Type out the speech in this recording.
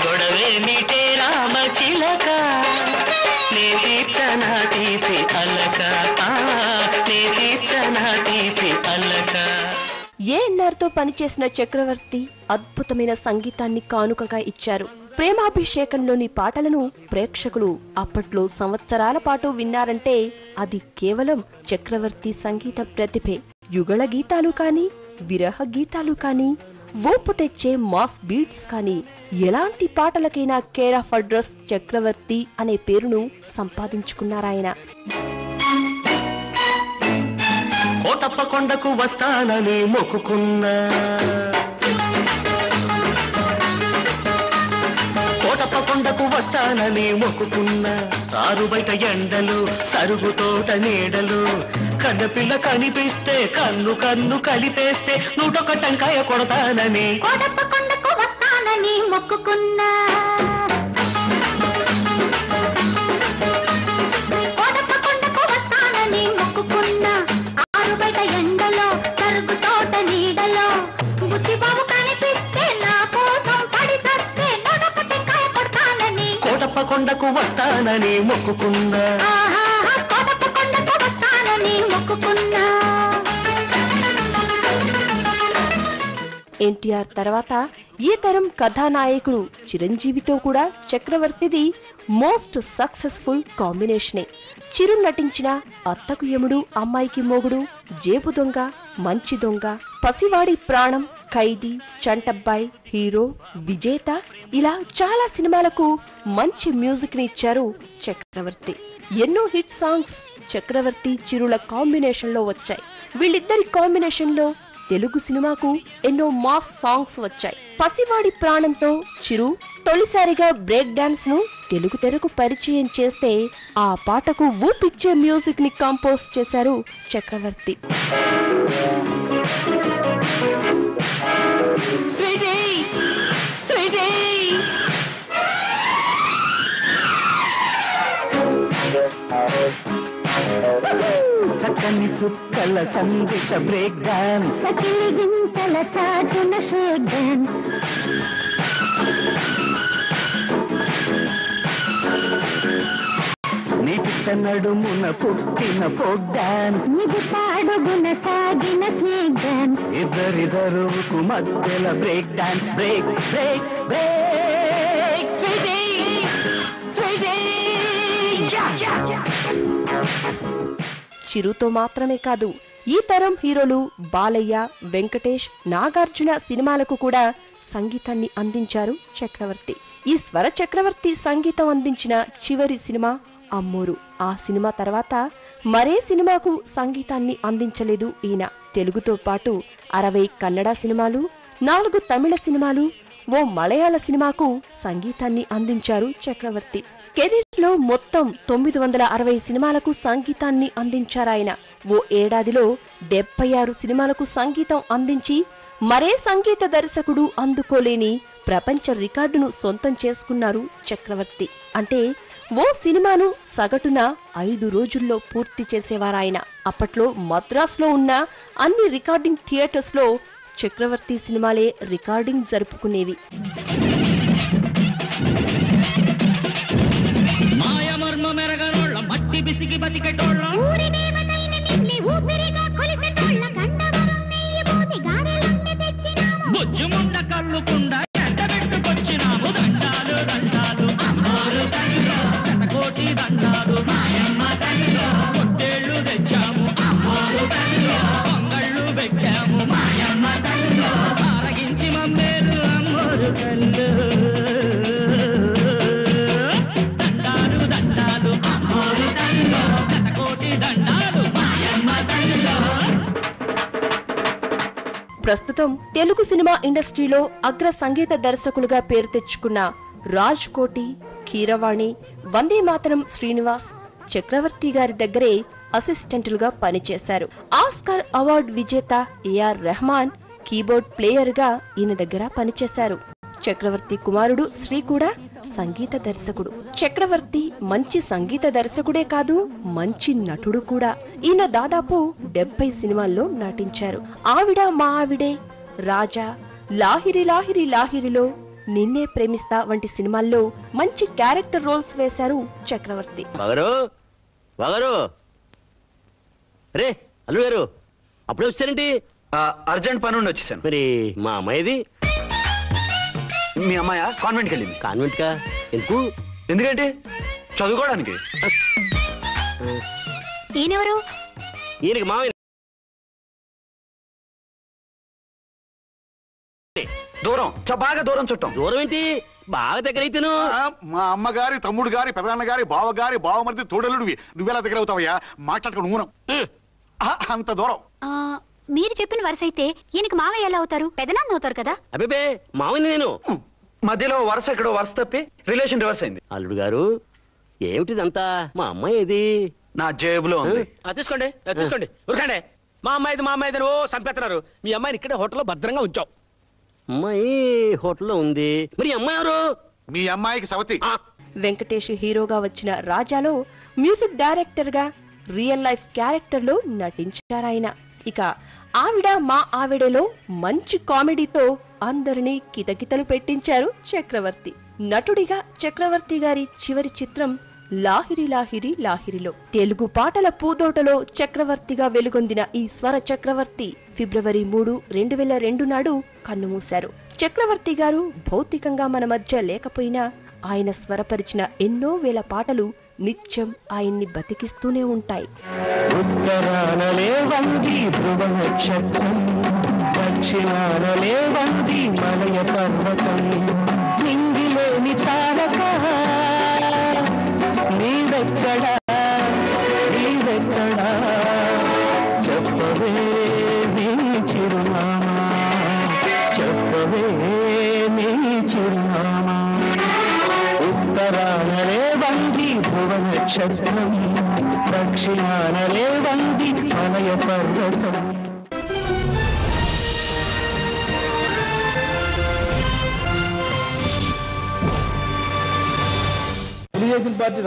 గొడవే మీటే రామ చిలక నే తీర్చనా తీపి అలక నే తీర్చనా తీపి అలక. ఏఎన్ఆర్తో పనిచేసిన చక్రవర్తి అద్భుతమైన సంగీతాన్ని కానుకగా ఇచ్చారు. ప్రేమాభిషేకంలోని పాటలను ప్రేక్షకులు అప్పట్లో సంవత్సరాల పాటు విన్నారంటే అది కేవలం చక్రవర్తి సంగీత ప్రతిభే. యుగళ గీతాలు కాని, విరహ గీతాలు కాని, ఊపు తెచ్చే మాస్ బీట్స్ కాని, ఎలాంటి పాటలకైనా కేర్ ఆఫ్ అడ్రస్ చక్రవర్తి అనే పేరును సంపాదించుకున్నారాయన. కోటప్ప కొండకు వస్తానని మొక్కుకున్నా, కోటప్ప కొండకు వస్తానని మొక్కుకున్నా, ఆరు బయట ఎండలు సరుగు తోట నీడలు, కన్నపిల్ల కనిపిస్తే కన్ను కన్ను కలిపేస్తే 101 టంకాయ కొడతానని కోటప్ప కొండకు వస్తానని మొక్కుకున్నా, కోటప్ప కొండకు వస్తానని మొక్కుకున్నా, ఆరు బయట ఎండలో సరుగు తోట నీడలో, బుచ్చిబాబు కనిపిస్తే నా కోసం పడి చస్తే 101 టంకాయ కొడతానని కోటప్ప కొండకు వస్తానని మొక్కుకున్నా. కోటప్ప కొండకు వస్తానని మొక్కుకున్నా. ఎన్టీఆర్ తర్వాత ఈ తరం కథానాయకుడు చిరంజీవితో కూడా చక్రవర్తిది మోస్ట్ సక్సెస్ఫుల్ కాంబినేషనే. చిరు నటించిన అత్తకు యముడు, అమ్మాయికి మొగుడు, జేబు దొంగ, మంచి దొంగ, పసివాడి ప్రాణం, ఖైదీ, చంటబ్బాయి, హీరో, విజేత ఇలా చాలా సినిమాలకు మంచి మ్యూజిక్ ని ఇచ్చారు చక్రవర్తి. ఎన్నో హిట్ సాంగ్స్ చక్రవర్తి చిరుల కాంబినేషన్ లో వచ్చాయి. వీళ్ళిద్దరి కాంబినేషన్ లో తెలుగు సినిమాకు ఎన్నో మాస్ సాంగ్స్ వచ్చాయి. పసివాడి ప్రాణంతో చిరు తొలిసారిగా బ్రేక్ డాన్స్ ను తెలుగు తెరకు పరిచయం చేస్తే ఆ పాటకు ఊపిచ్చే మ్యూజిక్ ని కంపోజ్ చేశారు చక్రవర్తి. చక్కని చుక్కల సంగీత బ్రేక్ డాన్స్, సకిలి గింతల చాటున షేక్ డాన్స్, నీ పిట్ట నడుమున పుట్టిన ఫోక్ డాన్స్, నిధి పాడుగున సాగిన స్నేక్ డాన్స్, ఇద్దరిద్దరుకు మధ్యల break dance. Break break break sweetie sweetie. చిరుతో మాత్రమే కాదు ఈ తరం హీరోలు బాలయ్య, వెంకటేష్, నాగార్జున సినిమాలకు కూడా సంగీతాన్ని అందించారు చక్రవర్తి. ఈ స్వర చక్రవర్తి సంగీతం అందించిన చివరి సినిమా అమ్మోరు. ఆ సినిమా తర్వాత మరే సినిమాకు సంగీతాన్ని అందించలేదు ఈయన. తెలుగుతో పాటు 60 కన్నడ సినిమాలు, 4 తమిళ సినిమాలు, ఓ మలయాళ సినిమాకు సంగీతాన్ని అందించారు చక్రవర్తి. కెరీర్ లో మొత్తం 960 సినిమాలకు సంగీతాన్ని అందించారాయన. ఓ ఏడాదిలో 76 సినిమాలకు సంగీతం అందించి మరే సంగీత దర్శకుడు అందుకోలేని ప్రపంచ రికార్డును సొంతం చేసుకున్నారు చక్రవర్తి. అంటే ఓ సినిమాను సగటున 5 రోజుల్లో పూర్తి చేసేవారాయన. అప్పట్లో మద్రాసులో ఉన్న అన్ని రికార్డింగ్ థియేటర్స్ లో చక్రవర్తి సినిమాలే రికార్డింగ్ జరుపుకునేవి. ప్రస్తుతం తెలుగు సినిమా ఇండస్ట్రీలో అగ్ర సంగీత దర్శకులుగా పేరు తెచ్చుకున్న రాజ్ కోటి, కీరవాణి, వందే మాతరం శ్రీనివాస్ చక్రవర్తి గారి దగ్గరే అసిస్టెంట్లుగా పనిచేశారు. ఆస్కార్ అవార్డు విజేత ఏఆర్ రెహమాన్ కీబోర్డ్ ప్లేయర్ గా ఈయన దగ్గర పనిచేశారు. చక్రవర్తి కుమారుడు శ్రీ కూడా సంగీత దర్శకుడు. చక్రవర్తి మంచి సంగీత దర్శకుడే కాదు, మంచి నటుడు కూడా. ఈయన దాదాపు 70 సినిమాల్లో నటించారు. ఆవిడ మా ఆవిడే, రాజా, లాహిరి లాహిరి లాహిరిలో, నిన్నే ప్రేమిస్తా వంటి సినిమాల్లో మంచి క్యారెక్టర్ రోల్స్ వేశారు చక్రవర్తి. రే అల్లుడు గారు అప్పుడే వచ్చారేంటి? అర్జెంట్ పని ఉండి వచ్చేసాను. మరి మా అమ్మాయిది? మీ అమ్మాయ కాన్వెంట్కి వెళ్ళింది. కాన్వెంట్ కా? ఎందుకు? ఎందుకంటే చదువుకోవడానికి. ఈయనెవరు? ఈయనకి మామయ్య. దూరం, బాగా దూరం చుట్టాం. దూరం ఏంటి, బాగా దగ్గర అయితేను. మా అమ్మగారి, తమ్ముడు గారి, పెదనాన్న గారి, బావగారి, బావమరిది, తోడలుడివి. నువ్వెలా దగ్గర అవుతావయ్యా? మాట్లాడుకుని ఊనం అంత దూరం. మీరు చెప్పిన వరుస అయితే ఈయనకి మావయ్య ఎలా అవుతారు? పెదనాన్న అవుతారు కదా. అబ్బే మామయ్య నేను. మధ్యలో వరుస ఎక్కడో వరుస తప్పి రిలేషన్ రివర్స్ అయింది. అల్లుడు గారు ఏమిటిదంతా? మా అమ్మాయి ఏది? నా జేబులో ఉంది. తీసుకోండి తీసుకోండి, ఉరకండి. మా అమ్మాయిది ఓ సంపేస్తున్నారు. మీ అమ్మాయిని ఇక్కడే హోటల్లో భద్రంగా ఉంచాం. అమ్మాయి హోటల్లో ఉంది. మరి అమ్మాయి ఎవరు? మీ అమ్మాయికి సవతి. వెంకటేష్ హీరోగా వచ్చిన రాజాలో మ్యూజిక్ డైరెక్టర్ గా రియల్ లైఫ్ క్యారెక్టర్ లో నటించారాయన. ఇక ఆవిడ మా ఆవిడలో మంచి కామెడీతో అందరినీ కితకితలు పెట్టించారు చక్రవర్తి. నటుడిగా చక్రవర్తి గారి చివరి చిత్రం లాహిరి లాహిరి లాహిరిలో తెలుగు పాటల పూదోటలో చక్రవర్తిగా వెలుగొందిన ఈ స్వర చక్రవర్తి ఫిబ్రవరి 3, 2002 నాడు కన్నుమూశారు. చక్రవర్తి గారు భౌతికంగా మన మధ్య లేకపోయినా ఆయన స్వరపరిచిన ఎన్నో వేల పాటలు నిత్యం ఆయన్ని బతికిస్తూనే ఉంటాయి. ఉత్తరానలే వంది ధ్రువ నక్షత్రం, దక్షిణానలే వంది మలయ పర్వతం, నింగిలోని తారక నీవెక్కడా నీవెక్కడా, చెప్పవే నీ చిరునామా, చెప్పవే నీ చిరునామా. ఉత్తరానలే వంది ధ్రువ నక్షత్రం, దక్షిణానలే వంది మలయ పర్వతం. తెలుగుదేశం పార్టీ